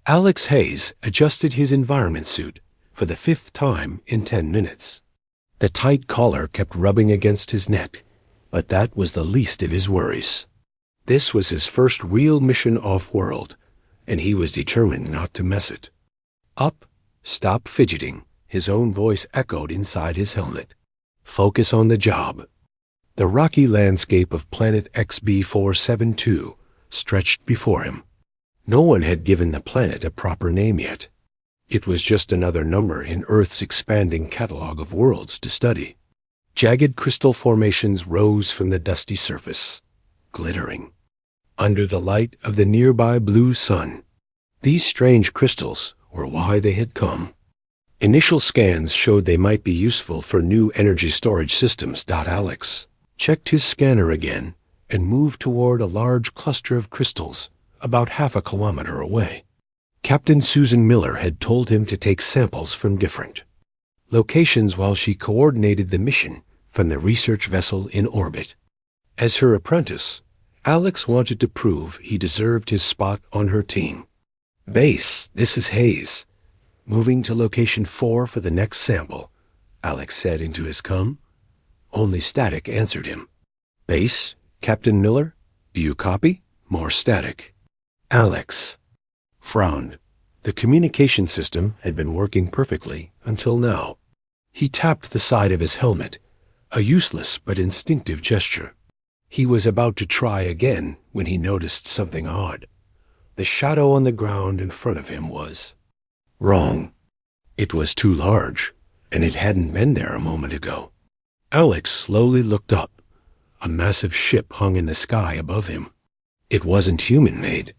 Alex Hayes adjusted his environment suit for the 5th time in 10 minutes. The tight collar kept rubbing against his neck, but that was the least of his worries. This was his first real mission off-world, and he was determined not to mess it. Up, stop fidgeting, his own voice echoed inside his helmet. Focus on the job. The rocky landscape of planet XB472 stretched before him. No one had given the planet a proper name yet. It was just another number in Earth's expanding catalog of worlds to study. Jagged crystal formations rose from the dusty surface, glittering, under the light of the nearby blue sun. These strange crystals were why they had come. Initial scans showed they might be useful for new energy storage systems. Alex checked his scanner again and moved toward a large cluster of crystals about half a kilometer away. Captain Susan Miller had told him to take samples from different locations while she coordinated the mission from the research vessel in orbit. As her apprentice, Alex wanted to prove he deserved his spot on her team. "Base, this is Hayes. Moving to location 4 for the next sample," Alex said into his comm. Only static answered him. "Base, Captain Miller, do you copy?" More static. Alex frowned. The communication system had been working perfectly until now. He tapped the side of his helmet, a useless but instinctive gesture. He was about to try again when he noticed something odd. The shadow on the ground in front of him was wrong. It was too large, and it hadn't been there a moment ago. Alex slowly looked up. A massive ship hung in the sky above him. It wasn't human-made.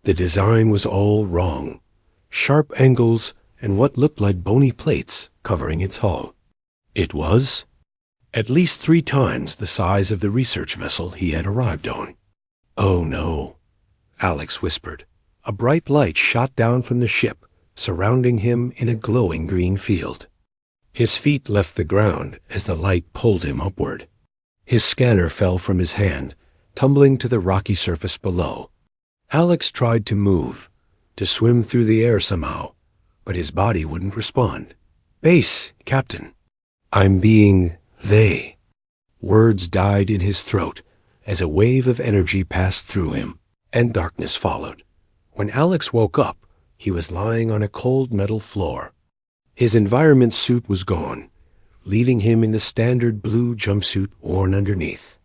The design was all wrong. Sharp angles and what looked like bony plates covering its hull. It was at least 3 times the size of the research vessel he had arrived on. "Oh no," Alex whispered. A bright light shot down from the ship, surrounding him in a glowing green field. His feet left the ground as the light pulled him upward. His scanner fell from his hand, tumbling to the rocky surface below. Alex tried to move, to swim through the air somehow, but his body wouldn't respond. "Base, Captain." "I'm being they." Words died in his throat as a wave of energy passed through him, and darkness followed. When Alex woke up, he was lying on a cold metal floor. His environment suit was gone, leaving him in the standard blue jumpsuit worn underneath.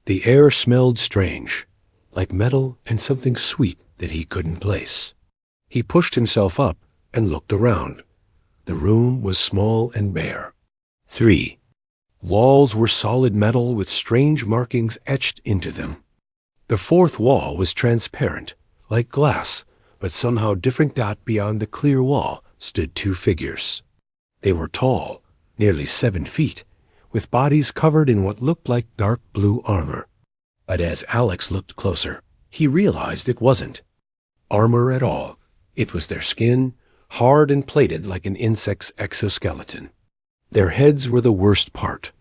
The air smelled strange, like metal and something sweet that he couldn't place. He pushed himself up and looked around. The room was small and bare. 3 walls were solid metal with strange markings etched into them. The 4th wall was transparent, like glass, but somehow different. Beyond the clear wall stood 2 figures. They were tall, nearly 7 feet, with bodies covered in what looked like dark blue armor. But as Alex looked closer, he realized it wasn't armor at all. It was their skin, hard and plated like an insect's exoskeleton. Their heads were the worst part,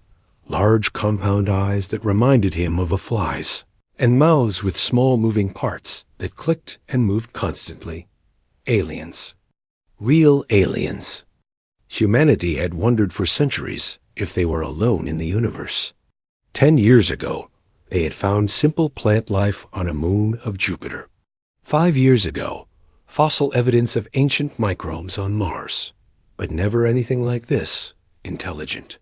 large compound eyes that reminded him of a fly's, and mouths with small moving parts that clicked and moved constantly. Aliens. Real aliens. Humanity had wondered for centuries if they were alone in the universe. 10 years ago, they had found simple plant life on a moon of Jupiter. 5 years ago, fossil evidence of ancient microbes on Mars, but never anything like this, intelligent.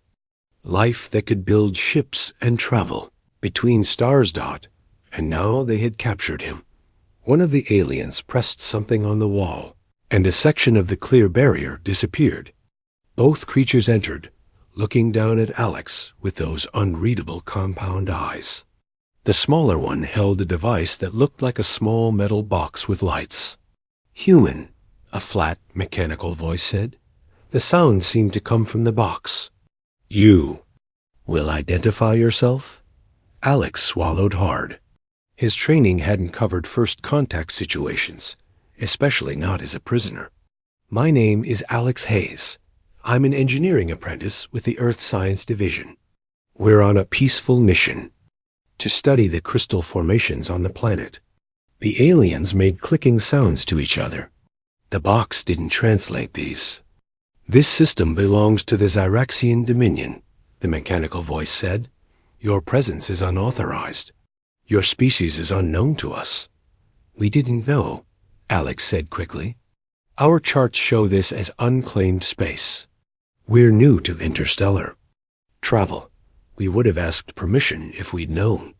Life that could build ships and travel between stars. And now they had captured him. One of the aliens pressed something on the wall, and a section of the clear barrier disappeared. Both creatures entered, looking down at Alex with those unreadable compound eyes. The smaller one held a device that looked like a small metal box with lights. "Human," a flat, mechanical voice said. The sound seemed to come from the box. "You will identify yourself?" Alex swallowed hard. His training hadn't covered first contact situations, especially not as a prisoner. "My name is Alex Hayes. I'm an engineering apprentice with the Earth Science Division. We're on a peaceful mission to study the crystal formations on the planet." The aliens made clicking sounds to each other. The box didn't translate these. This system belongs to the Zyraxian Dominion, the mechanical voice said. Your presence is unauthorized. Your species is unknown to us. We didn't know, Alex said quickly. Our charts show this as unclaimed space. We're new to interstellar travel. We would have asked permission if we'd known.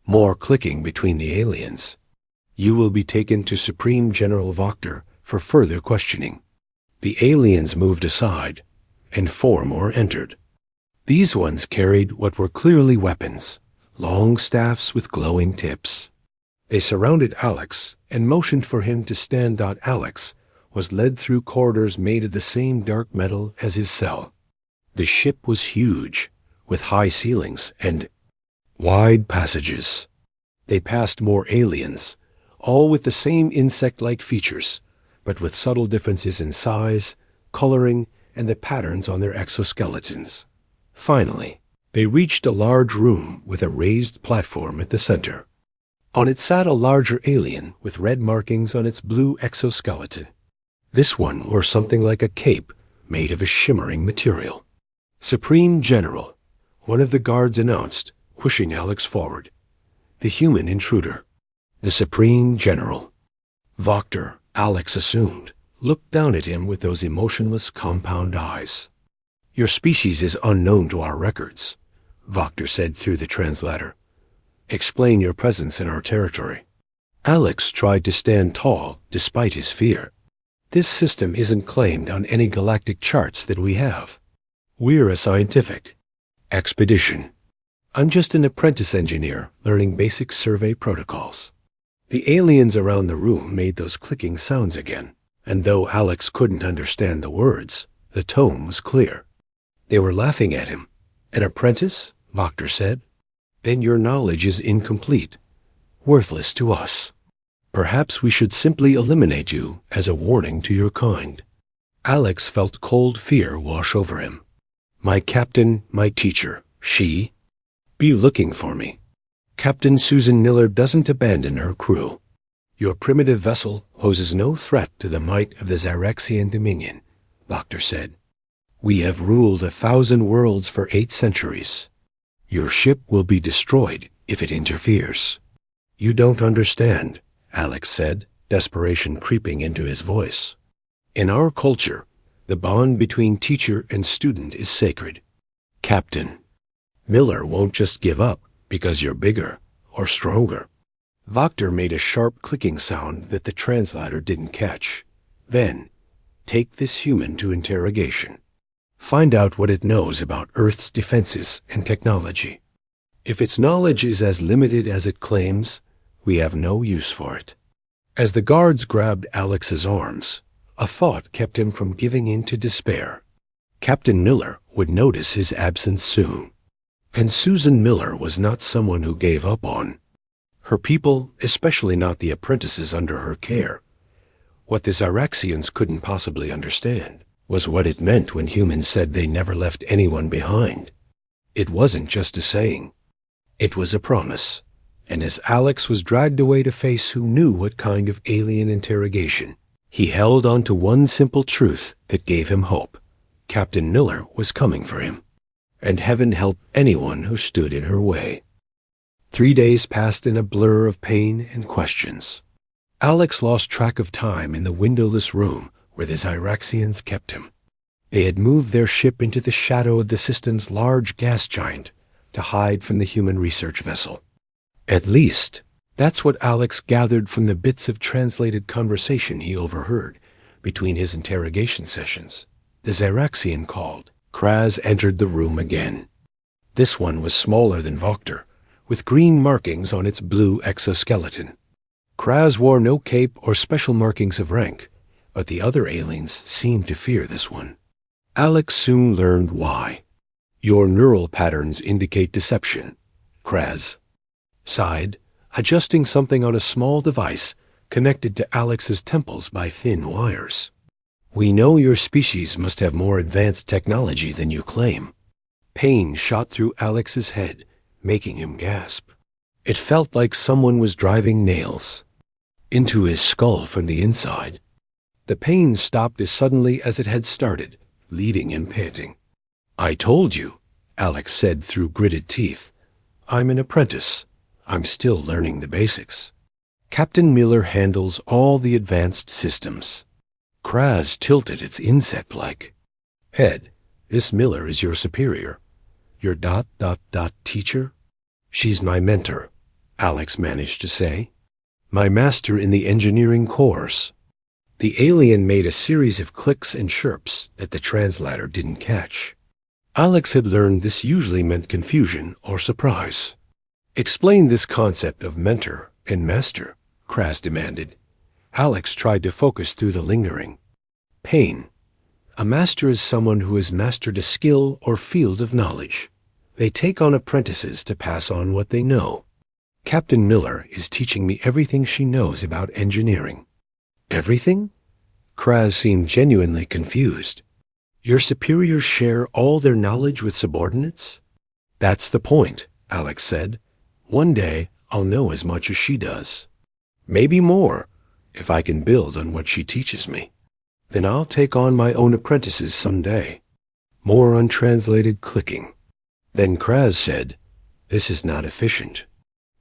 More clicking between the aliens. You will be taken to Supreme General Voctor for further questioning. The aliens moved aside, and 4 more entered. These ones carried what were clearly weapons, long staffs with glowing tips. They surrounded Alex and motioned for him to stand. Alex was led through corridors made of the same dark metal as his cell. The ship was huge, with high ceilings and wide passages. They passed more aliens, all with the same insect-like features, but with subtle differences in size, coloring, and the patterns on their exoskeletons. Finally, they reached a large room with a raised platform at the center. On it sat a larger alien with red markings on its blue exoskeleton. This one wore something like a cape made of a shimmering material. Supreme General, one of the guards announced, pushing Alex forward. The human intruder. The Supreme General. Voctor, Alex assumed, looked down at him with those emotionless compound eyes. Your species is unknown to our records, Voctor said through the translator. Explain your presence in our territory. Alex tried to stand tall despite his fear. This system isn't claimed on any galactic charts that we have. We're a scientific expedition. I'm just an apprentice engineer learning basic survey protocols. The aliens around the room made those clicking sounds again, and though Alex couldn't understand the words, the tone was clear. They were laughing at him. An apprentice? Voctor said. Then your knowledge is incomplete, worthless to us. Perhaps we should simply eliminate you as a warning to your kind. Alex felt cold fear wash over him. My captain, my teacher, she. Be looking for me. Captain Susan Miller doesn't abandon her crew. Your primitive vessel poses no threat to the might of the Zyraxian Dominion, Voctor said. We have ruled 1,000 worlds for 8 centuries. Your ship will be destroyed if it interferes. You don't understand, Alex said, desperation creeping into his voice. In our culture, the bond between teacher and student is sacred. Captain, Miller won't just give up because you're bigger or stronger. Voctor made a sharp clicking sound that the translator didn't catch. Then, take this human to interrogation. Find out what it knows about Earth's defenses and technology. If its knowledge is as limited as it claims, we have no use for it. As the guards grabbed Alex's arms, a thought kept him from giving in to despair. Captain Miller would notice his absence soon. And Susan Miller was not someone who gave up on her people, especially not the apprentices under her care. What the Zyraxians couldn't possibly understand was what it meant when humans said they never left anyone behind. It wasn't just a saying. It was a promise. And as Alex was dragged away to face who knew what kind of alien interrogation, he held on to one simple truth that gave him hope. Captain Miller was coming for him. And heaven help anyone who stood in her way. 3 days passed in a blur of pain and questions. Alex lost track of time in the windowless room where the Zyraxians kept him. They had moved their ship into the shadow of the system's large gas giant to hide from the human research vessel. At least, that's what Alex gathered from the bits of translated conversation he overheard between his interrogation sessions. The Zyraxian called. Kraz entered the room again. This one was smaller than Voctor, with green markings on its blue exoskeleton. Kraz wore no cape or special markings of rank, but the other aliens seemed to fear this one. Alex soon learned why. Your neural patterns indicate deception, Kraz sighed, adjusting something on a small device connected to Alex's temples by thin wires. We know your species must have more advanced technology than you claim. Pain shot through Alex's head, making him gasp. It felt like someone was driving nails into his skull from the inside. The pain stopped as suddenly as it had started, leaving him panting. "I told you," Alex said through gritted teeth. "I'm an apprentice. I'm still learning the basics. Captain Miller handles all the advanced systems." Kraz tilted its insect-like head. "This Miller is your superior. Your ... teacher?" "She's my mentor," Alex managed to say. "My master in the engineering course." The alien made a series of clicks and chirps that the translator didn't catch. Alex had learned this usually meant confusion or surprise. "Explain this concept of mentor and master," Kraz demanded. Alex tried to focus through the lingering pain. "A master is someone who has mastered a skill or field of knowledge. They take on apprentices to pass on what they know. Captain Miller is teaching me everything she knows about engineering." "Everything?" Kraz seemed genuinely confused. "Your superiors share all their knowledge with subordinates?" "That's the point," Alex said. "One day I'll know as much as she does. Maybe more, if I can build on what she teaches me. Then I'll take on my own apprentices someday." More untranslated clicking. Then Kraz said, "This is not efficient.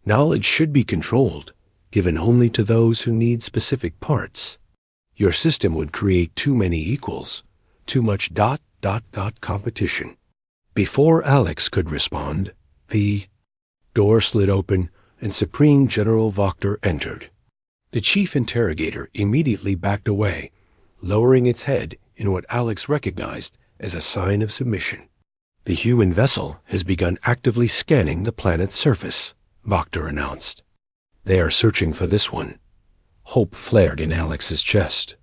Knowledge should be controlled, given only to those who need specific parts. Your system would create too many equals, too much ... competition." Before Alex could respond, the door slid open and Supreme General Voctor entered. The chief interrogator immediately backed away, lowering its head in what Alex recognized as a sign of submission. "The human vessel has begun actively scanning the planet's surface," Voctor announced. "They are searching for this one." Hope flared in Alex's chest.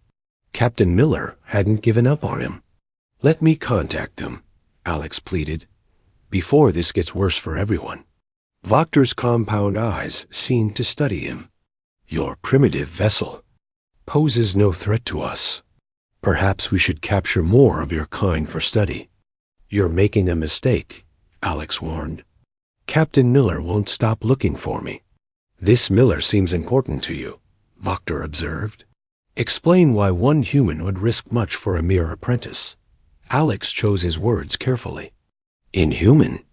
Captain Miller hadn't given up on him. "Let me contact them," Alex pleaded, "before this gets worse for everyone." Voctor's compound eyes seemed to study him. "Your primitive vessel poses no threat to us. Perhaps we should capture more of your kind for study." "You're making a mistake," Alex warned. "Captain Miller won't stop looking for me." "This Miller seems important to you," Voctor observed. "Explain why one human would risk much for a mere apprentice." Alex chose his words carefully. "Inhuman.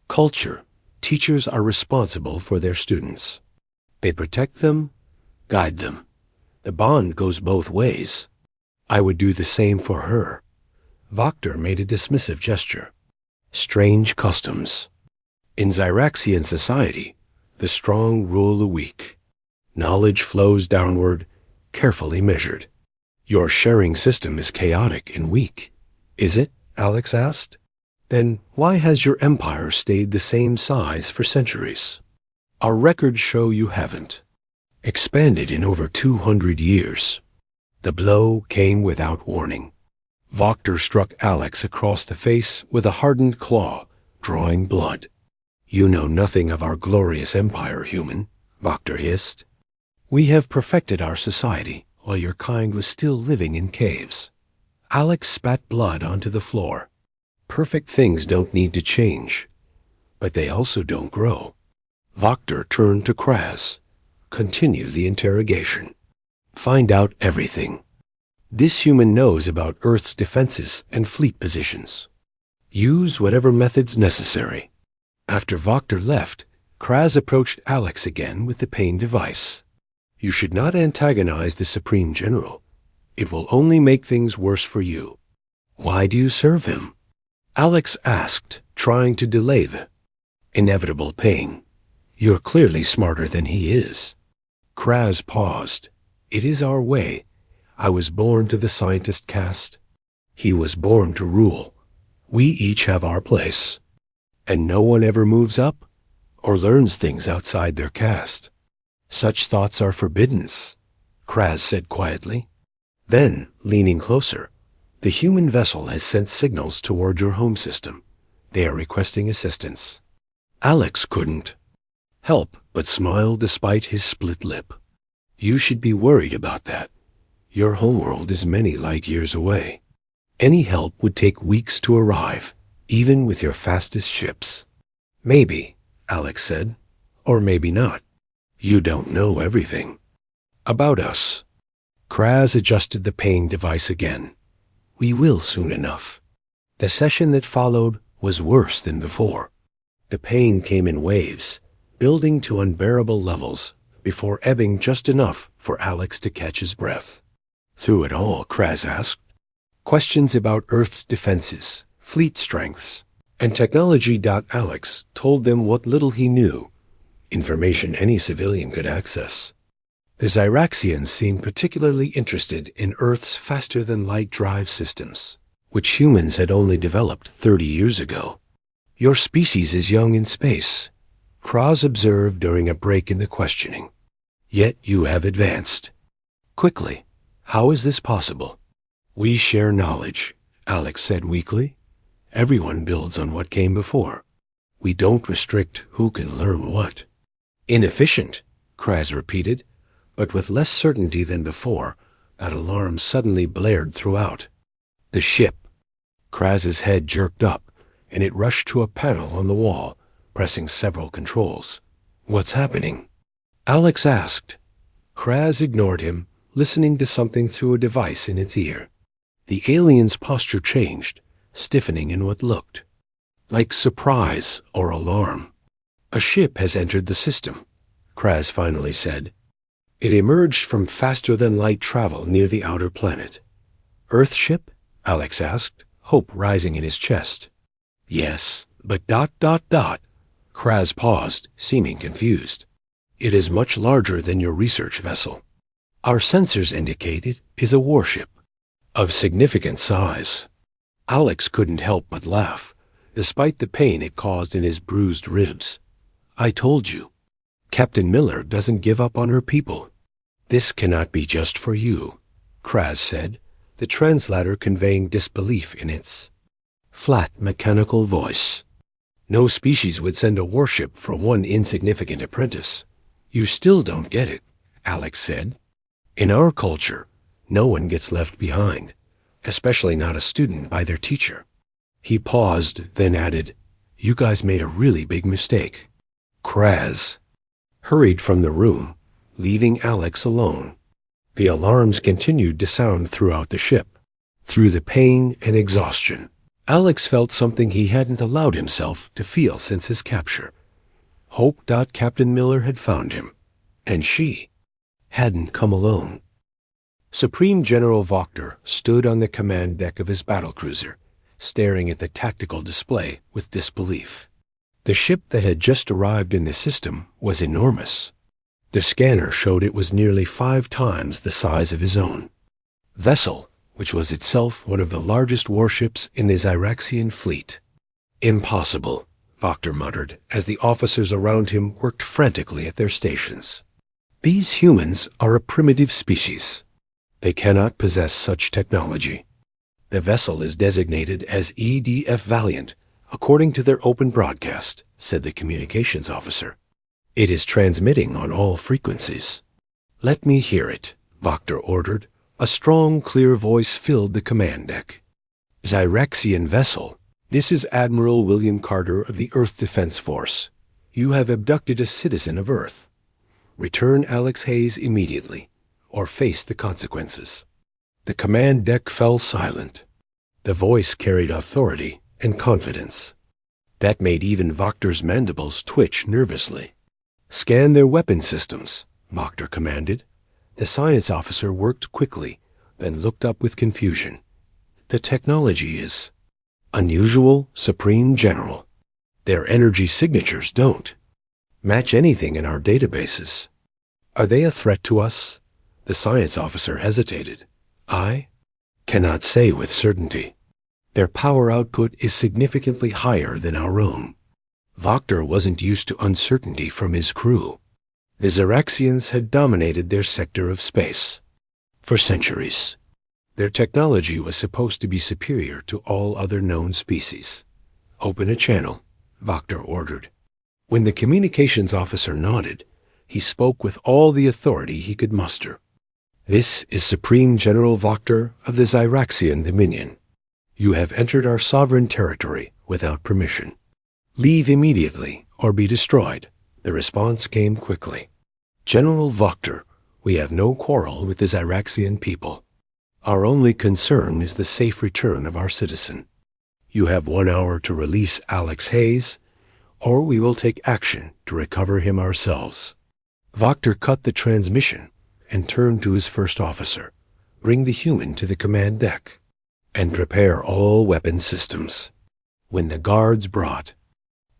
Culture. Teachers are responsible for their students. They protect them, guide them. The bond goes both ways. I would do the same for her." Voctor made a dismissive gesture. "Strange customs. In Zyraxian society, the strong rule the weak. Knowledge flows downward, carefully measured. Your sharing system is chaotic and weak." "Is it?" Alex asked. "Then why has your empire stayed the same size for centuries?" "Our records show you haven't. Expanded in over 200 years. The blow came without warning." Voctor struck Alex across the face with a hardened claw, drawing blood. "You know nothing of our glorious empire, human," Voctor hissed. "We have perfected our society while your kind was still living in caves." Alex spat blood onto the floor. "Perfect things don't need to change, but they also don't grow." Voctor turned to Kraz. "Continue the interrogation. Find out everything. This human knows about Earth's defenses and fleet positions. Use whatever methods necessary." After Voctor left, Kraz approached Alex again with the pain device. "You should not antagonize the Supreme General. It will only make things worse for you." "Why do you serve him?" Alex asked, trying to delay the inevitable pain. "You're clearly smarter than he is." Kraz paused. "It is our way. I was born to the scientist caste. He was born to rule. We each have our place. And no one ever moves up or learns things outside their caste. Such thoughts are forbidden," Kraz said quietly. Then, leaning closer, "The human vessel has sent signals toward your home system. They are requesting assistance." Alex couldn't help but smile despite his split lip. "You should be worried about that. Your homeworld is many light years away. Any help would take weeks to arrive, even with your fastest ships." "Maybe," Alex said, "or maybe not. You don't know everything." "About us." Kraz adjusted the paying device again. We will soon enough. The session that followed was worse than before. The pain came in waves, building to unbearable levels, before ebbing just enough for Alex to catch his breath. Through it all, Kraz asked questions about Earth's defenses, fleet strengths, and technology. Alex told them what little he knew, information any civilian could access. The Zyraxians seemed particularly interested in Earth's faster-than-light drive systems, which humans had only developed 30 years ago. Your species is young in space, Kraz observed during a break in the questioning. Yet you have advanced. Quickly. How is this possible? We share knowledge, Alex said weakly. Everyone builds on what came before. We don't restrict who can learn what. Inefficient, Kraz repeated, but with less certainty than before. That alarm suddenly blared throughout. The ship. Kraz's head jerked up, and it rushed to a panel on the wall, pressing several controls. What's happening? Alex asked. Kraz ignored him, listening to something through a device in its ear. The alien's posture changed, stiffening in what looked like surprise or alarm. A ship has entered the system, Kraz finally said. It emerged from faster-than-light travel near the outer planet. Earth ship? Alex asked, hope rising in his chest. Yes, but ... Kraz paused, seeming confused. It is much larger than your research vessel. Our sensors indicate it is a warship of significant size. Alex couldn't help but laugh, despite the pain it caused in his bruised ribs. I told you. Captain Miller doesn't give up on her people. This cannot be just for you, Kraz said, the translator conveying disbelief in its flat mechanical voice. No species would send a warship for one insignificant apprentice. You still don't get it, Alex said. In our culture, no one gets left behind, especially not a student by their teacher. He paused, then added, You guys made a really big mistake. Kraz hurried from the room, leaving Alex alone. The alarms continued to sound throughout the ship. Through the pain and exhaustion, Alex felt something he hadn't allowed himself to feel since his capture. Hope. Captain Miller had found him, and she hadn't come alone. Supreme General Vokter stood on the command deck of his battlecruiser, staring at the tactical display with disbelief. The ship that had just arrived in the system was enormous. The scanner showed it was nearly 5 times the size of his own vessel, which was itself one of the largest warships in the Zyraxian fleet. Impossible, Vokter muttered as the officers around him worked frantically at their stations. These humans are a primitive species. They cannot possess such technology. The vessel is designated as EDF Valiant, according to their open broadcast, said the communications officer. It is transmitting on all frequencies. Let me hear it, Vokter ordered. A strong, clear voice filled the command deck. Zyraxian vessel, this is Admiral William Carter of the Earth Defense Force. You have abducted a citizen of Earth. Return Alex Hayes immediately, or face the consequences. The command deck fell silent. The voice carried authority and confidence. That made even Vokter's mandibles twitch nervously. Scan their weapon systems, Vokter commanded. The science officer worked quickly, then looked up with confusion. The technology is unusual, Supreme General. Their energy signatures don't match anything in our databases. Are they a threat to us? The science officer hesitated. I cannot say with certainty. Their power output is significantly higher than our own. Vokter wasn't used to uncertainty from his crew. The Zyraxians had dominated their sector of space for centuries. Their technology was supposed to be superior to all other known species. Open a channel, Vokter ordered. When the communications officer nodded, he spoke with all the authority he could muster. This is Supreme General Vokter of the Zyraxian Dominion. You have entered our sovereign territory without permission. Leave immediately or be destroyed. The response came quickly. General Vokter, We have no quarrel with the Zyraxian people. Our only concern is the safe return of our citizen. You have 1 hour to release Alex Hayes, or we will take action to recover him ourselves." Wachter cut the transmission and turned to his first officer. "Bring the human to the command deck and prepare all weapon systems." When the guards brought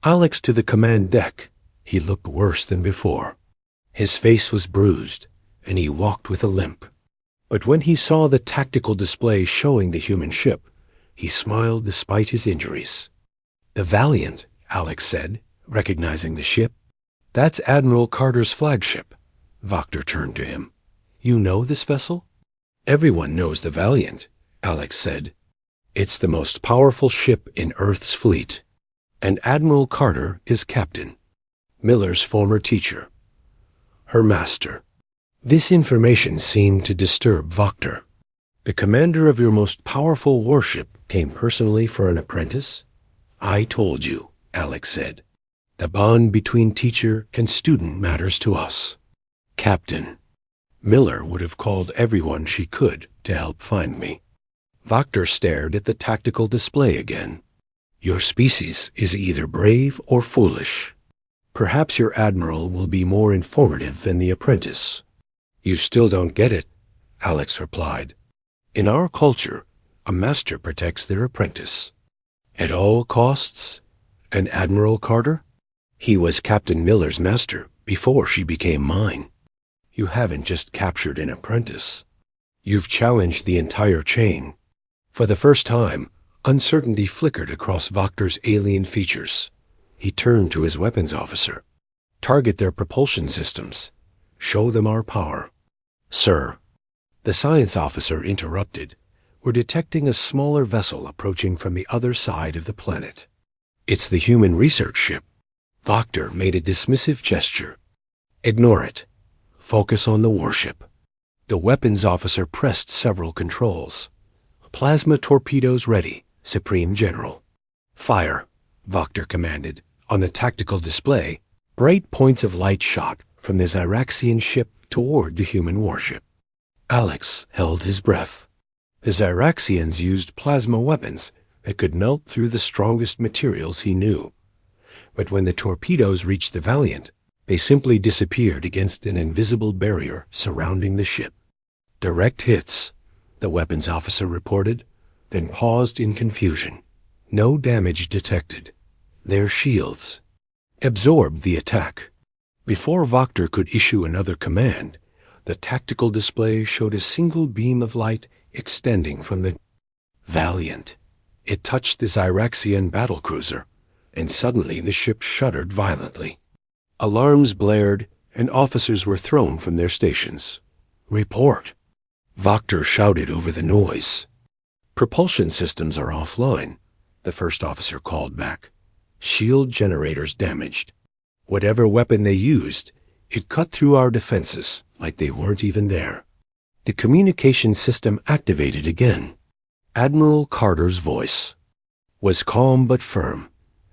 Alex to the command deck, he looked worse than before. His face was bruised, and he walked with a limp. But when he saw the tactical display showing the human ship, he smiled despite his injuries. "The Valiant," Alex said, recognizing the ship. "That's Admiral Carter's flagship." Wachter turned to him. "You know this vessel?" "Everyone knows the Valiant," Alex said. "It's the most powerful ship in Earth's fleet. And Admiral Carter is captain. Miller's former teacher. Her master." This information seemed to disturb Wachter. "The commander of your most powerful warship came personally for an apprentice?" "I told you," Alex said. "The bond between teacher and student matters to us." "Captain, Miller would have called everyone she could to help find me." Wachter stared at the tactical display again. "Your species is either brave or foolish. Perhaps your admiral will be more informative than the apprentice." "You still don't get it," Alex replied. "In our culture, a master protects their apprentice. At all costs? And Admiral Carter? He was Captain Miller's master before she became mine. You haven't just captured an apprentice. You've challenged the entire chain." For the first time, uncertainty flickered across Wachter's alien features. He turned to his weapons officer. "Target their propulsion systems. Show them our power." "Sir," the science officer interrupted, "we're detecting a smaller vessel approaching from the other side of the planet." "It's the human research ship." Wachter made a dismissive gesture. "Ignore it. Focus on the warship." The weapons officer pressed several controls. "Plasma torpedoes ready, Supreme General." "Fire," Wachter commanded. On the tactical display, bright points of light shot from the Zyraxian ship toward the human warship. Alex held his breath. The Zyraxians used plasma weapons that could melt through the strongest materials he knew. But when the torpedoes reached the Valiant, they simply disappeared against an invisible barrier surrounding the ship. "Direct hits," the weapons officer reported, then paused in confusion. "No damage detected. Their shields absorbed the attack." Before Wachter could issue another command, the tactical display showed a single beam of light extending from the Valiant. It touched the Zyraxian battlecruiser, and suddenly the ship shuddered violently. Alarms blared, and officers were thrown from their stations. "Report!" Wachter shouted over the noise. "Propulsion systems are offline," the first officer called back. "Shield generators damaged. Whatever weapon they used, it cut through our defenses like they weren't even there." The communication system activated again. Admiral Carter's voice was calm but firm.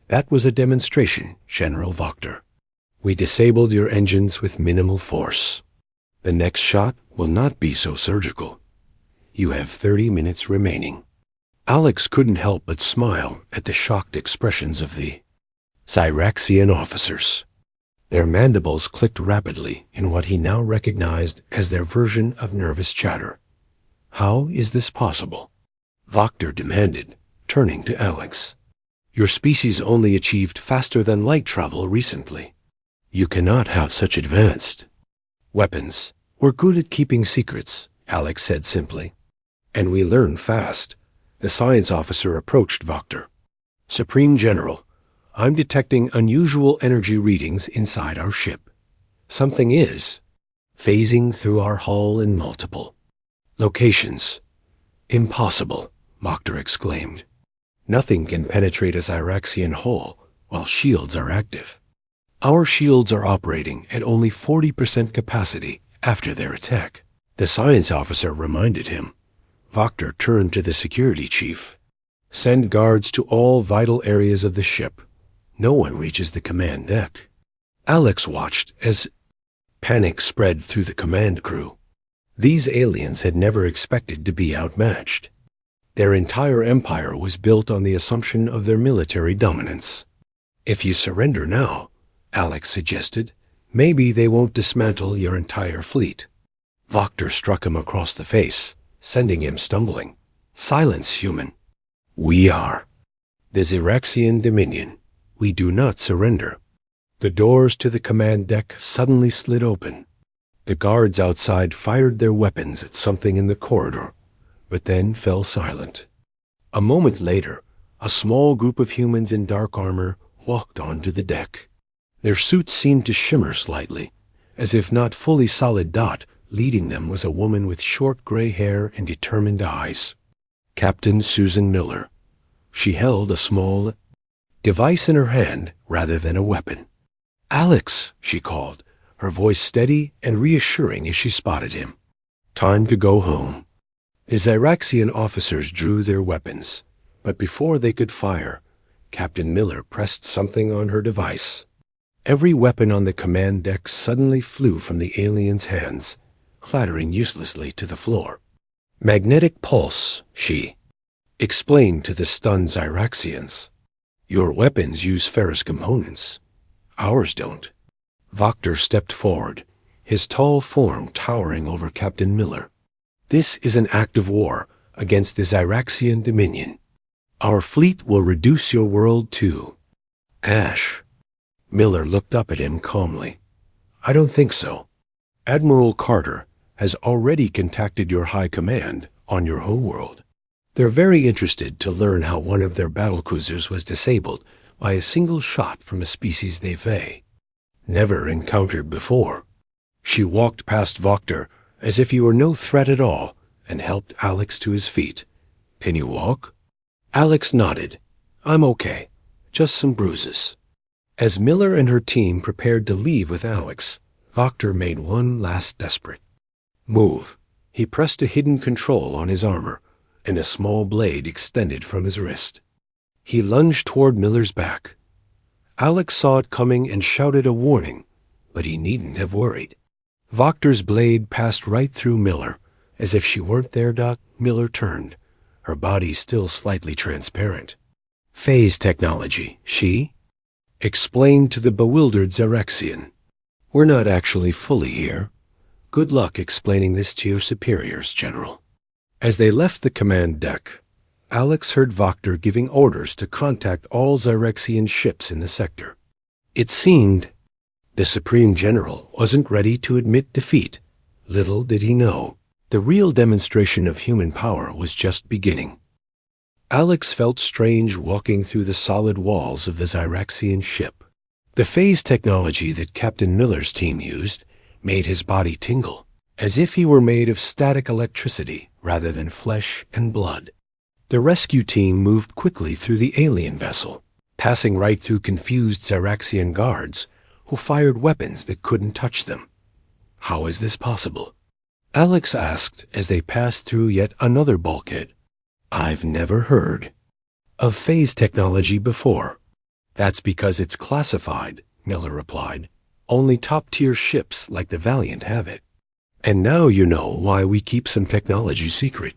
"That was a demonstration, General Wachter. We disabled your engines with minimal force. The next shot will not be so surgical. You have 30 minutes remaining." Alex couldn't help but smile at the shocked expressions of the Zyraxian officers. Their mandibles clicked rapidly in what he now recognized as their version of nervous chatter. "How is this possible?" Wachter demanded, turning to Alex. "Your species only achieved faster than light travel recently. You cannot have such advanced weapons." "We're good at keeping secrets," Alex said simply. "And we learn fast." The science officer approached Wachter. "Supreme General, I'm detecting unusual energy readings inside our ship. Something is phasing through our hull in multiple locations." "Impossible," Wachter exclaimed. "Nothing can penetrate a Zyraxian hull while shields are active. Our shields are operating at only 40% capacity after their attack." The science officer reminded him. Wachter turned to the security chief. "Send guards to all vital areas of the ship. No one reaches the command deck." Alex watched as Panic spread through the command crew. These aliens had never expected to be outmatched. Their entire empire was built on the assumption of their military dominance. If you surrender now, Alex suggested, maybe they won't dismantle your entire fleet. Voctor struck him across the face, sending him stumbling. Silence, human. We are the Xyraxian Dominion. We do not surrender. The doors to the command deck suddenly slid open. The guards outside fired their weapons at something in the corridor, but then fell silent. A moment later, a small group of humans in dark armor walked onto the deck. Their suits seemed to shimmer slightly, as if not fully solid dot. Leading them was a woman with short gray hair and determined eyes. Captain Susan Miller. She held a small device in her hand rather than a weapon. "Alex," she called, her voice steady and reassuring as she spotted him. Time to go home. The Xyraxian officers drew their weapons, but before they could fire, Captain Miller pressed something on her device. Every weapon on the command deck suddenly flew from the aliens' hands, clattering uselessly to the floor. "Magnetic pulse," she explained to the stunned Xyraxians. "Your weapons use ferrous components. Ours don't." Voctor stepped forward, his tall form towering over Captain Miller. "This is an act of war against the Xyraxian Dominion. Our fleet will reduce your world to ash." Miller looked up at him calmly. "I don't think so. Admiral Carter has already contacted your high command on your homeworld. They're very interested to learn how one of their battlecruisers was disabled by a single shot from a species they've never encountered before." She walked past Voctor as if he were no threat at all and helped Alex to his feet. "Can you walk?" Alex nodded. "I'm okay. Just some bruises." As Miller and her team prepared to leave with Alex, Voctor made one last desperate move. He pressed a hidden control on his armor, and a small blade extended from his wrist. He lunged toward Miller's back. Alex saw it coming and shouted a warning, but he needn't have worried. Voctor's blade passed right through Miller. As if she weren't there, Doc. Miller turned, her body still slightly transparent. "Phase technology," she explained to the bewildered Xyraxian. "We're not actually fully here. Good luck explaining this to your superiors, General." As they left the command deck, Alex heard Voctor giving orders to contact all Xyraxian ships in the sector. It seemed the Supreme General wasn't ready to admit defeat. Little did he know, the real demonstration of human power was just beginning. Alex felt strange walking through the solid walls of the Xyraxian ship. The phase technology that Captain Miller's team used made his body tingle, as if he were made of static electricity rather than flesh and blood. The rescue team moved quickly through the alien vessel, passing right through confused Xyraxian guards who fired weapons that couldn't touch them. "How is this possible?" Alex asked as they passed through yet another bulkhead. "I've never heard of phase technology before." "That's because it's classified," Miller replied. "Only top-tier ships like the Valiant have it. And now you know why we keep some technology secret."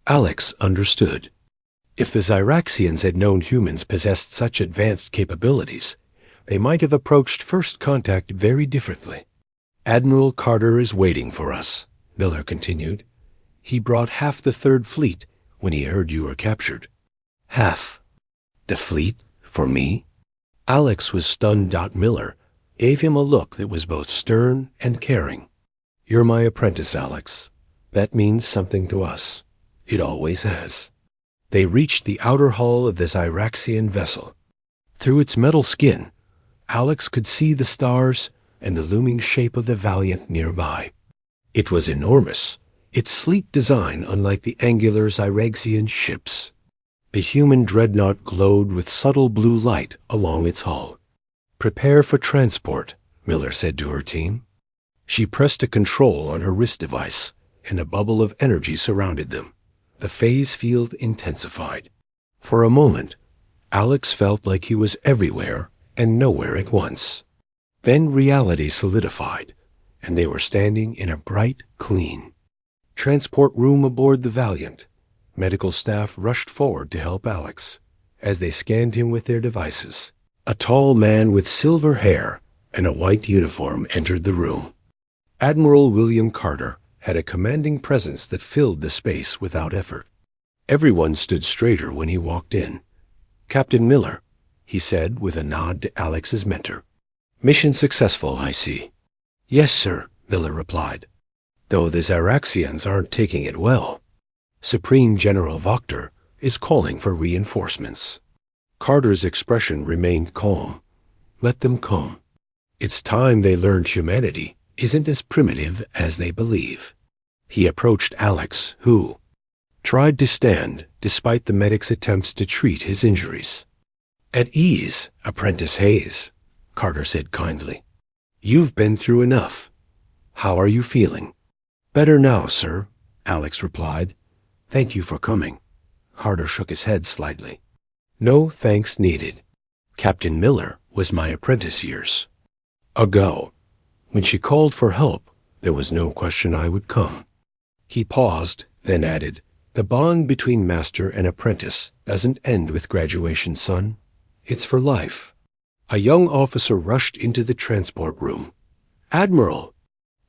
Alex understood. If the Xyraxians had known humans possessed such advanced capabilities, they might have approached first contact very differently. "Admiral Carter is waiting for us," Miller continued. "He brought half the Third Fleet when he heard you were captured." "Half the fleet for me?" Alex was stunned. Miller gave him a look that was both stern and caring. "You're my apprentice, Alex. That means something to us. It always has." They reached the outer hull of the Xyraxian vessel. Through its metal skin, Alex could see the stars and the looming shape of the Valiant nearby. It was enormous, its sleek design unlike the angular Xyraxian ships. The human dreadnought glowed with subtle blue light along its hull. "Prepare for transport," Miller said to her team. She pressed a control on her wrist device, and a bubble of energy surrounded them. The phase field intensified. For a moment, Alex felt like he was everywhere and nowhere at once. Then reality solidified, and they were standing in a bright, clean transport room aboard the Valiant. Medical staff rushed forward to help Alex. As they scanned him with their devices, a tall man with silver hair and a white uniform entered the room. Admiral William Carter had a commanding presence that filled the space without effort. Everyone stood straighter when he walked in. "Captain Miller," he said with a nod to Alex's mentor. "Mission successful, I see." "Yes, sir," Miller replied. "Though the Zyraxians aren't taking it well. Supreme General Voctor is calling for reinforcements." Carter's expression remained calm. "Let them come. It's time they learned humanity isn't as primitive as they believe." He approached Alex, who tried to stand despite the medic's attempts to treat his injuries. "At ease, Apprentice Hayes," Carter said kindly. "You've been through enough. How are you feeling?" "Better now, sir," Alex replied. "Thank you for coming." Carter shook his head slightly. "No thanks needed. Captain Miller was my apprentice years ago. When she called for help, there was no question I would come." He paused, then added, "The bond between master and apprentice doesn't end with graduation, son. It's for life." A young officer rushed into the transport room. "Admiral,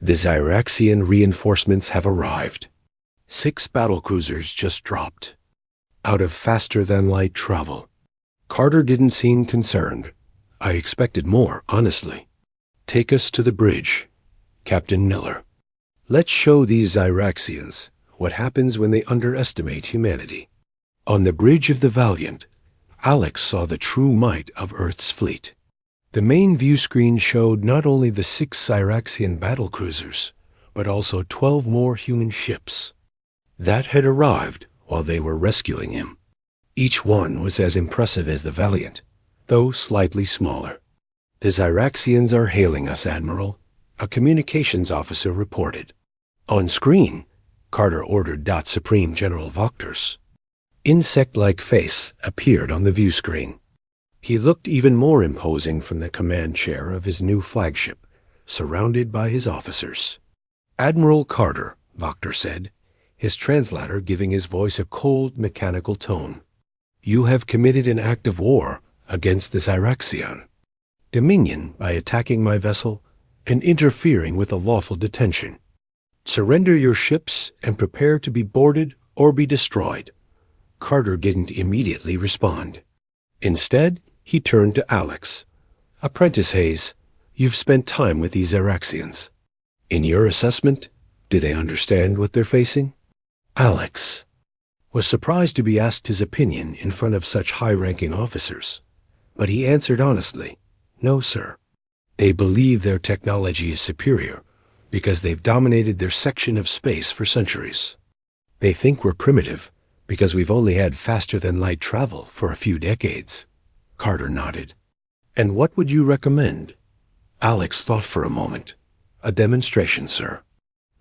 the Zyraxian reinforcements have arrived. 6 battlecruisers just dropped out of faster-than-light travel." Carter didn't seem concerned. "I expected more, honestly." "Take us to the bridge, Captain Miller. Let's show these Zyraxians what happens when they underestimate humanity." On the bridge of the Valiant, Alex saw the true might of Earth's fleet. The main view screen showed not only the 6 Zyraxian battlecruisers, but also 12 more human ships that had arrived while they were rescuing him. Each one was as impressive as the Valiant, though slightly smaller. "The Zyraxians are hailing us, Admiral," a communications officer reported. On screen, Carter ordered Supreme General Voctor's insect-like face appeared on the view screen. He looked even more imposing from the command chair of his new flagship, surrounded by his officers. "Admiral Carter," Voctor said, his translator giving his voice a cold, mechanical tone. "You have committed an act of war against the Zyraxian Dominion by attacking my vessel and interfering with a lawful detention. Surrender your ships and prepare to be boarded or be destroyed." Carter didn't immediately respond. Instead, he turned to Alex. "Apprentice Hayes, you've spent time with these Zyraxians. In your assessment, do they understand what they're facing?" Alex was surprised to be asked his opinion in front of such high-ranking officers, but he answered honestly, "No, sir. They believe their technology is superior because they've dominated their section of space for centuries. They think we're primitive because we've only had faster-than-light travel for a few decades." Carter nodded. "And what would you recommend?" Alex thought for a moment. "A demonstration, sir.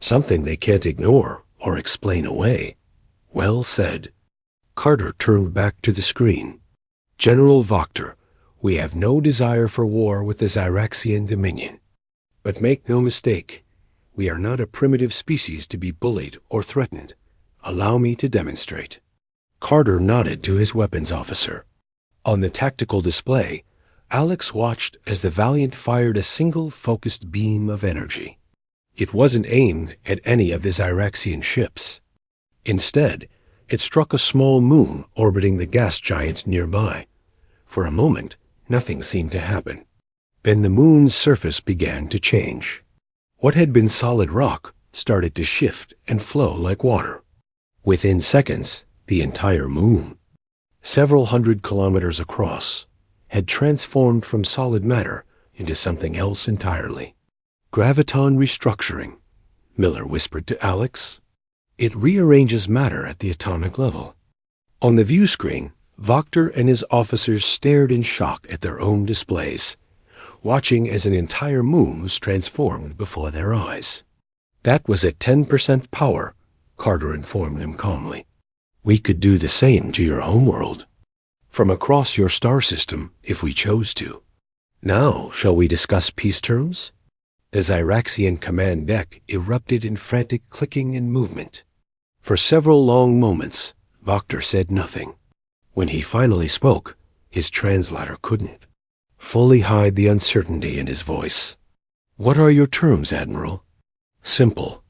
Something they can't ignore or explain away." "Well said." Carter turned back to the screen. "General Voctor, we have no desire for war with the Zyraxian Dominion. But make no mistake, we are not a primitive species to be bullied or threatened. Allow me to demonstrate." Carter nodded to his weapons officer. On the tactical display, Alex watched as the Valiant fired a single focused beam of energy. It wasn't aimed at any of the Zyraxian ships. Instead, it struck a small moon orbiting the gas giant nearby. For a moment, nothing seemed to happen. Then the moon's surface began to change. What had been solid rock started to shift and flow like water. Within seconds, the entire moon, several hundred kilometers across, had transformed from solid matter into something else entirely. "Graviton restructuring," Miller whispered to Alex. "It rearranges matter at the atomic level." On the view screen, Voctor and his officers stared in shock at their own displays, watching as an entire moon was transformed before their eyes. "That was at 10% power," Carter informed them calmly. "We could do the same to your homeworld, from across your star system if we chose to. Now, shall we discuss peace terms?" The Zyraxian command deck erupted in frantic clicking and movement. For several long moments, Voctor said nothing. When he finally spoke, his translator couldn't fully hide the uncertainty in his voice. "What are your terms, Admiral?" "Simple.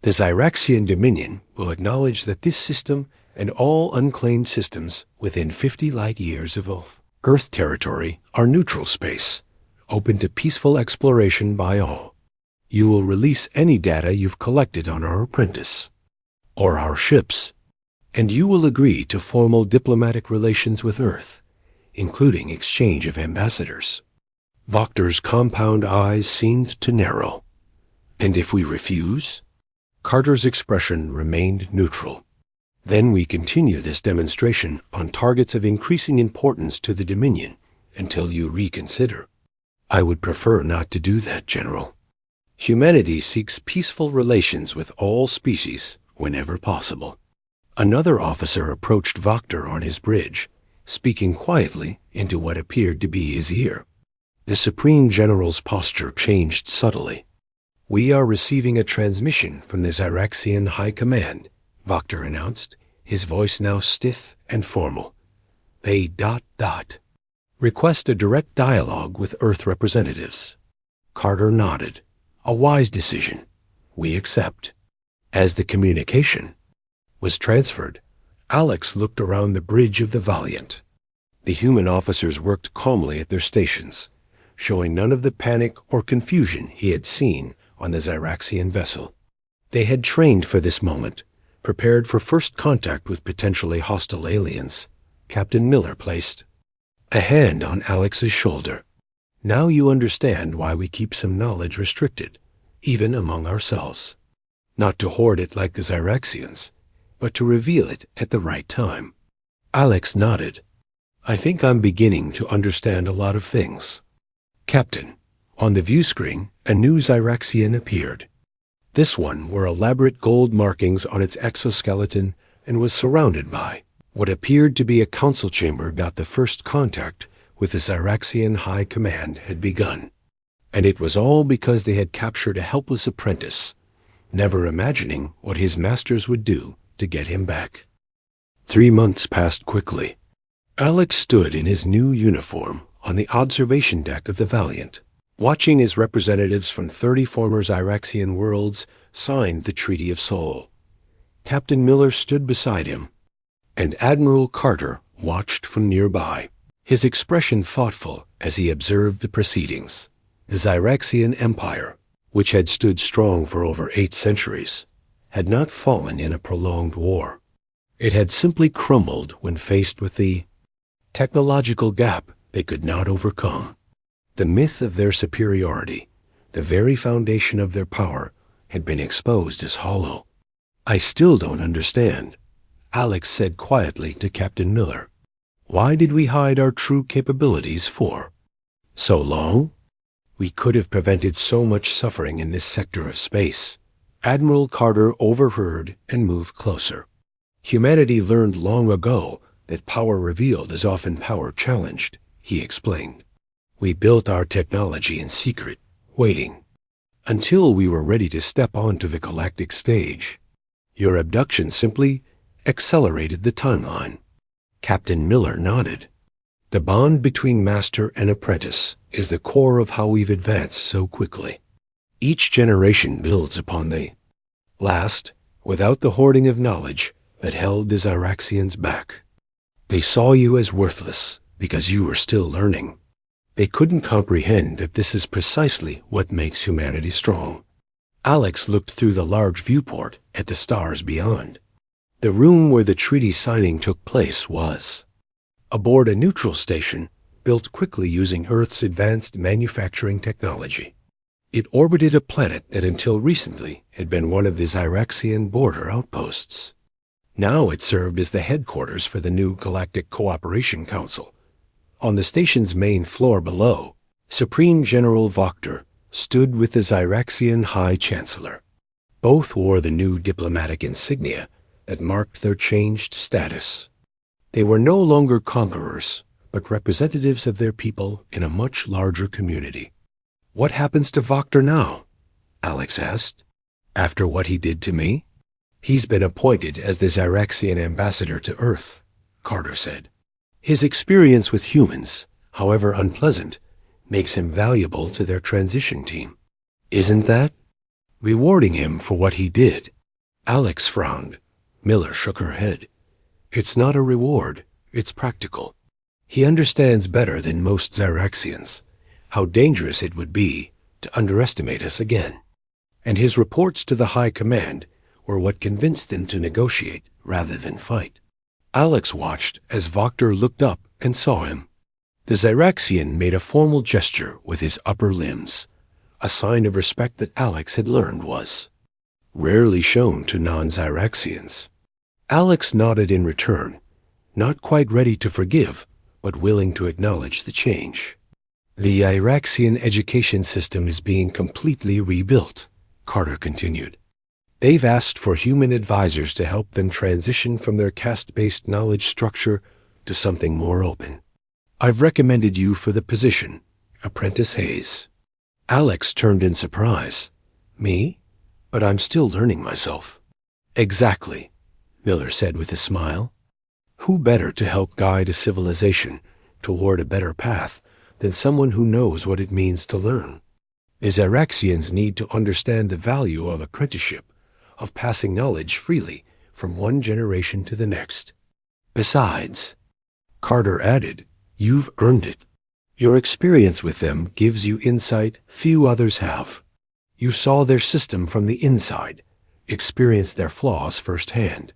The Zyraxian Dominion will acknowledge that this system and all unclaimed systems within 50 light-years of Earth territory are neutral space, open to peaceful exploration by all. You will release any data you've collected on our apprentice, or our ships, and you will agree to formal diplomatic relations with Earth, including exchange of ambassadors." Voctor's compound eyes seemed to narrow. "And if we refuse?" Carter's expression remained neutral. "Then we continue this demonstration on targets of increasing importance to the Dominion until you reconsider." "I would prefer not to do that, General. Humanity seeks peaceful relations with all species whenever possible." Another officer approached Voctor on his bridge, speaking quietly into what appeared to be his ear. The Supreme General's posture changed subtly. "We are receiving a transmission from the Zyraxian High Command," Voctor announced, his voice now stiff and formal. "They ... request a direct dialogue with Earth representatives." Carter nodded. "A wise decision. We accept." As the communication was transferred, Alex looked around the bridge of the Valiant. The human officers worked calmly at their stations, showing none of the panic or confusion he had seen on the Zyraxian vessel. They had trained for this moment, prepared for first contact with potentially hostile aliens. Captain Miller placed a hand on Alex's shoulder. "Now you understand why we keep some knowledge restricted, even among ourselves. Not to hoard it like the Zyraxians, but to reveal it at the right time." Alex nodded. "I think I'm beginning to understand a lot of things." "Captain." On the view screen, a new Zyraxian appeared. This one wore elaborate gold markings on its exoskeleton and was surrounded by what appeared to be a council chamber. The first contact with the Zyraxian High Command had begun. And it was all because they had captured a helpless apprentice, never imagining what his masters would do to get him back. 3 months passed quickly. Alex stood in his new uniform on the observation deck of the Valiant, watching his representatives from 30 former Zyraxian worlds sign the Treaty of Soul. Captain Miller stood beside him, and Admiral Carter watched from nearby, his expression thoughtful as he observed the proceedings. The Zyraxian Empire, which had stood strong for over 8 centuries, had not fallen in a prolonged war. It had simply crumbled when faced with the technological gap they could not overcome. The myth of their superiority, the very foundation of their power, had been exposed as hollow. "I still don't understand," Alex said quietly to Captain Miller. "Why did we hide our true capabilities for so long? We could have prevented so much suffering in this sector of space." Admiral Carter overheard and moved closer. "Humanity learned long ago that power revealed is often power challenged," he explained. "We built our technology in secret, waiting until we were ready to step onto the galactic stage. Your abduction simply accelerated the timeline." Captain Miller nodded. "The bond between master and apprentice is the core of how we've advanced so quickly. Each generation builds upon the last, without the hoarding of knowledge that held the Zyraxians back. They saw you as worthless because you were still learning. They couldn't comprehend that this is precisely what makes humanity strong." Alex looked through the large viewport at the stars beyond. The room where the treaty signing took place was aboard a neutral station built quickly using Earth's advanced manufacturing technology. It orbited a planet that until recently had been one of the Zyraxian border outposts. Now it served as the headquarters for the new Galactic Cooperation Council. On the station's main floor below, Supreme General Voctor stood with the Zyraxian High Chancellor. Both wore the new diplomatic insignia that marked their changed status. They were no longer conquerors, but representatives of their people in a much larger community. What happens to Voctor now? Alex asked. After what he did to me? He's been appointed as the Zyraxian ambassador to Earth, Carter said. His experience with humans, however unpleasant, makes him valuable to their transition team. Isn't that? Rewarding him for what he did. Alex frowned. Miller shook her head. It's not a reward, it's practical. He understands better than most Zyraxians how dangerous it would be to underestimate us again. And his reports to the High Command were what convinced them to negotiate rather than fight. Alex watched as Voctor looked up and saw him. The Zyraxian made a formal gesture with his upper limbs, a sign of respect that Alex had learned was rarely shown to non-Zyraxians. Alex nodded in return, not quite ready to forgive, but willing to acknowledge the change. The Zyraxian education system is being completely rebuilt, Carter continued. They've asked for human advisors to help them transition from their caste-based knowledge structure to something more open. I've recommended you for the position, Apprentice Hayes. Alex turned in surprise. Me? But I'm still learning myself. Exactly, Miller said with a smile. Who better to help guide a civilization toward a better path than someone who knows what it means to learn? The Zyraxians need to understand the value of apprenticeship, of passing knowledge freely from one generation to the next. Besides, Carter added, you've earned it. Your experience with them gives you insight few others have. You saw their system from the inside, experienced their flaws firsthand.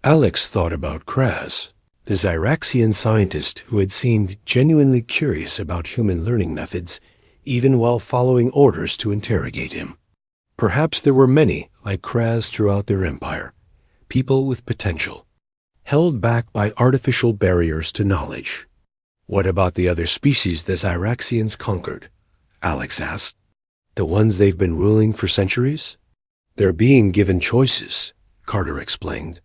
Alex thought about Kraz, the Zyraxian scientist who had seemed genuinely curious about human learning methods, even while following orders to interrogate him. Perhaps there were many like Kraz throughout their empire, people with potential, held back by artificial barriers to knowledge. What about the other species the Zyraxians conquered? Alex asked. The ones they've been ruling for centuries? They're being given choices, Carter explained.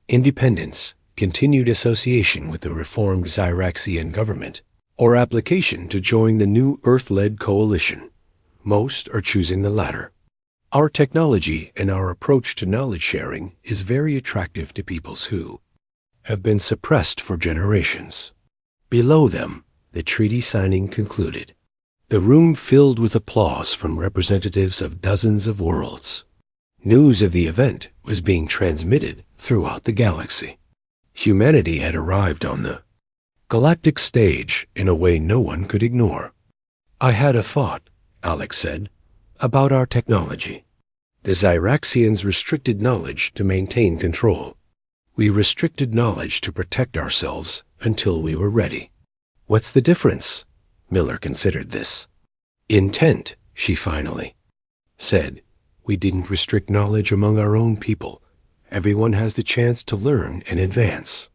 Independence, continued association with the reformed Zyraxian government, or application to join the new Earth-led coalition. Most are choosing the latter. Our technology and our approach to knowledge sharing is very attractive to peoples who have been suppressed for generations. Below them, the treaty signing concluded. The room filled with applause from representatives of dozens of worlds. News of the event was being transmitted throughout the galaxy. Humanity had arrived on the galactic stage in a way no one could ignore. I had a thought, Alex said, about our technology. The Zyraxians restricted knowledge to maintain control. We restricted knowledge to protect ourselves until we were ready. What's the difference? Miller considered this. Intent, she finally said. We didn't restrict knowledge among our own people. Everyone has the chance to learn and advance.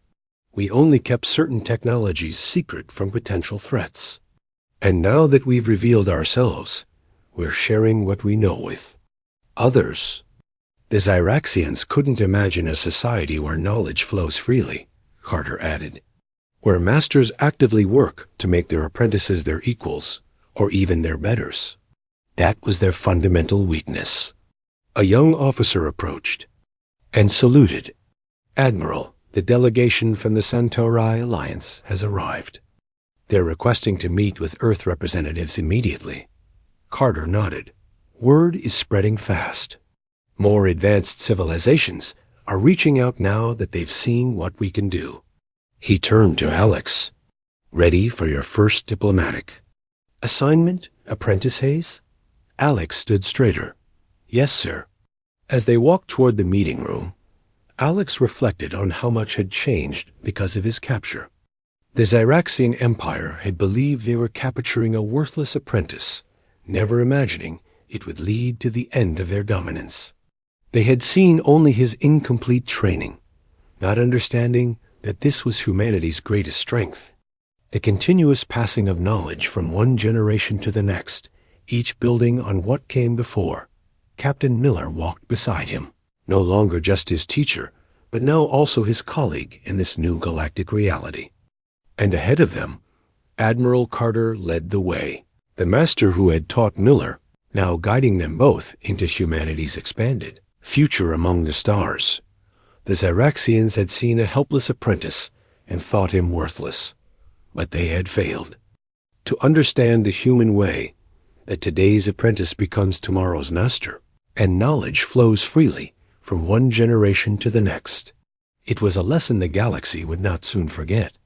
We only kept certain technologies secret from potential threats. And now that we've revealed ourselves, we're sharing what we know with others. The Zyraxians couldn't imagine a society where knowledge flows freely, Carter added, where masters actively work to make their apprentices their equals, or even their betters. That was their fundamental weakness. A young officer approached and saluted. Admiral, the delegation from the Centauri Alliance has arrived. They're requesting to meet with Earth representatives immediately. Carter nodded. Word is spreading fast. More advanced civilizations are reaching out now that they've seen what we can do. He turned to Alex. Ready for your first diplomatic assignment, Apprentice Hayes? Alex stood straighter. Yes, sir. As they walked toward the meeting room, Alex reflected on how much had changed because of his capture. The Zyraxian Empire had believed they were capturing a worthless apprentice, never imagining it would lead to the end of their dominance. They had seen only his incomplete training, not understanding that this was humanity's greatest strength. The continuous passing of knowledge from one generation to the next, each building on what came before. Captain Miller walked beside him, no longer just his teacher, but now also his colleague in this new galactic reality. And ahead of them, Admiral Carter led the way. The master who had taught Miller, now guiding them both into humanity's expanded future among the stars. The Zyraxians had seen a helpless apprentice and thought him worthless, but they had failed to understand the human way, that today's apprentice becomes tomorrow's master, and knowledge flows freely from one generation to the next. It was a lesson the galaxy would not soon forget.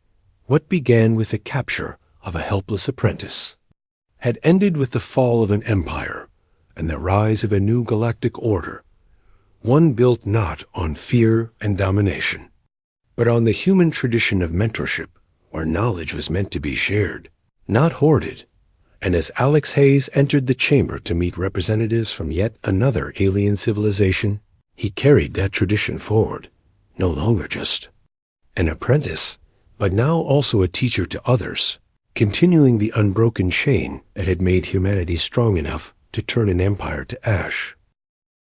What began with the capture of a helpless apprentice had ended with the fall of an empire and the rise of a new galactic order, one built not on fear and domination, but on the human tradition of mentorship, where knowledge was meant to be shared, not hoarded. And as Alex Hayes entered the chamber to meet representatives from yet another alien civilization, he carried that tradition forward, no longer just an apprentice, but now also a teacher to others, continuing the unbroken chain that had made humanity strong enough to turn an empire to ash.